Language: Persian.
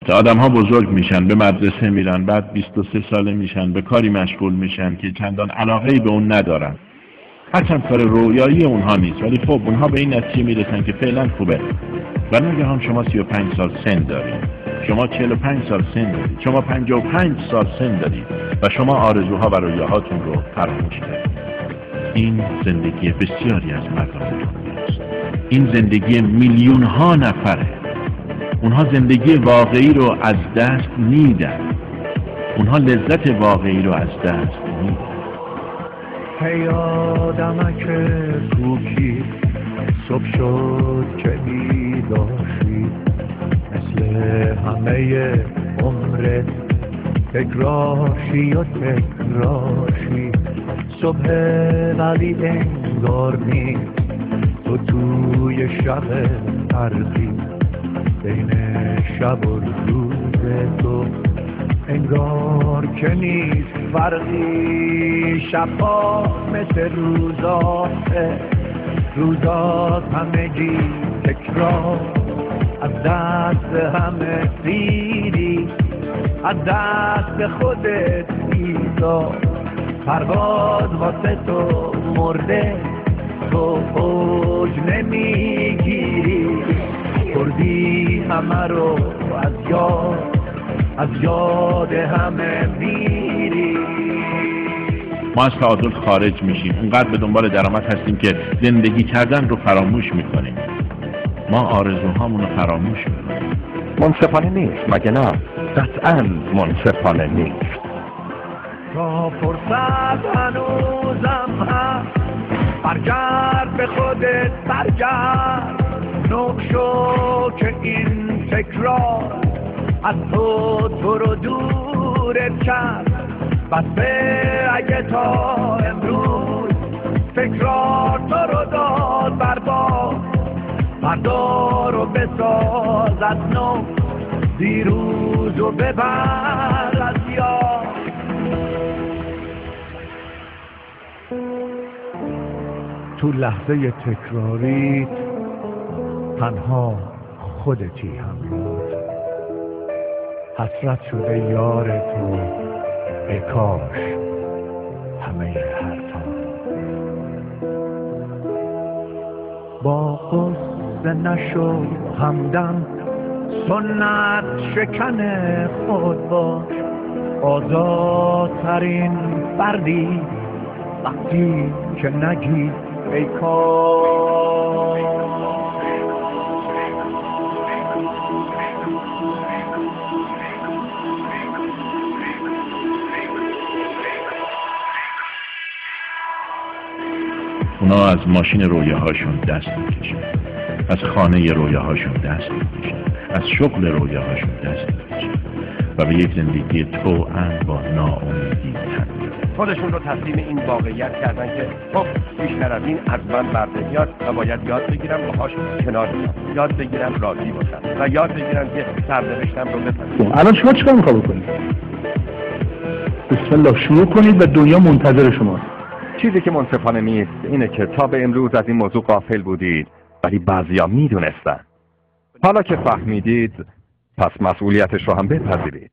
آدم ها بزرگ میشن، به مدرسه میرن، بعد 23 ساله میشن، به کاری مشغول میشن که چندان علاقه‌ای به اون ندارن. هرچند کار رویایی اونها نیست، ولی خب اونها به این نتیجه میرسن که فعلا خوبه. و ناگهان شما 35 سال سن دارید، شما 45 سال سن دارید، شما 55 سال سن دارید و شما آرزوها و رویاهاتون رو فراموش کردید. این زندگی بسیاری از مردم دنیا است. این زندگی میلیون ها نفره. اونها زندگی واقعی رو از دست میدن. اونها لذت واقعی رو از دست میدن. هی آدمک کوکی صبح شد که بیداشی، مثل همه عمرت تکراشی و تکراشی. صبح ولی انگار نیست، تو توی شب ترقی، بین شب و روز تو انگار که نیست فرقی. شبا مثل روزاته، روزات همگی تکرار، از دست همه دیدی، از دست خودت بیزار. پرواز واسه تو مرده، تو اوج نمیگیری، کردی همه رو از یاد همه میری. ما از تعادل خارج میشیم، اونقدر به دنبال درآمد هستیم که زندگی کردن رو فراموش میکنیم. ما آرزوهامون رو فراموش میکنیم. منصفانه نیست مگه نه؟ قطعاً منصفانه نیست. تا فرصت هنوزم هست، برگرد به خودت برگرد. نوع شو که این تکرار از تو رو دورت کرد. بسه اگه تا امروز تکرار تو رو داد برباد، فردا رو بساز از نو، دیروز رو ببر از یاد. تو لحظه تکراری تنها خودتی همراه، حسرت شده یار تو ای کاش همه حرفا. با قصه نشو همدم، سنت شکن خود باش. آزادترین فردی وقتی که نگی ای کاش. اونا از ماشین رویاهاشون دست میکشن، از خانه رویاهاشون دست میکشن، از شغل رویاهاشون دست میکشن و به یک زندگی توأم با ناامیدی تن میدن. خودشون رو تسلیم این واقعیت کردن که خب بیشتر از این از من بردمیاد و باید یاد بگیرم باهاش کنار بیام، یاد بگیرم راضی باشم و یاد بگیرم که سرنوشتم رو بپذیرم. الان شما چیکار میخوای بکنید؟ بسم الله شروع کنید و دنیا منتظر شماست. چیزی که منصفانه نیست اینه که تا به امروز از این موضوع غافل بودید، ولی بعضیا میدونستن. حالا که فهمیدید، پس مسئولیتش رو هم بپذیرید.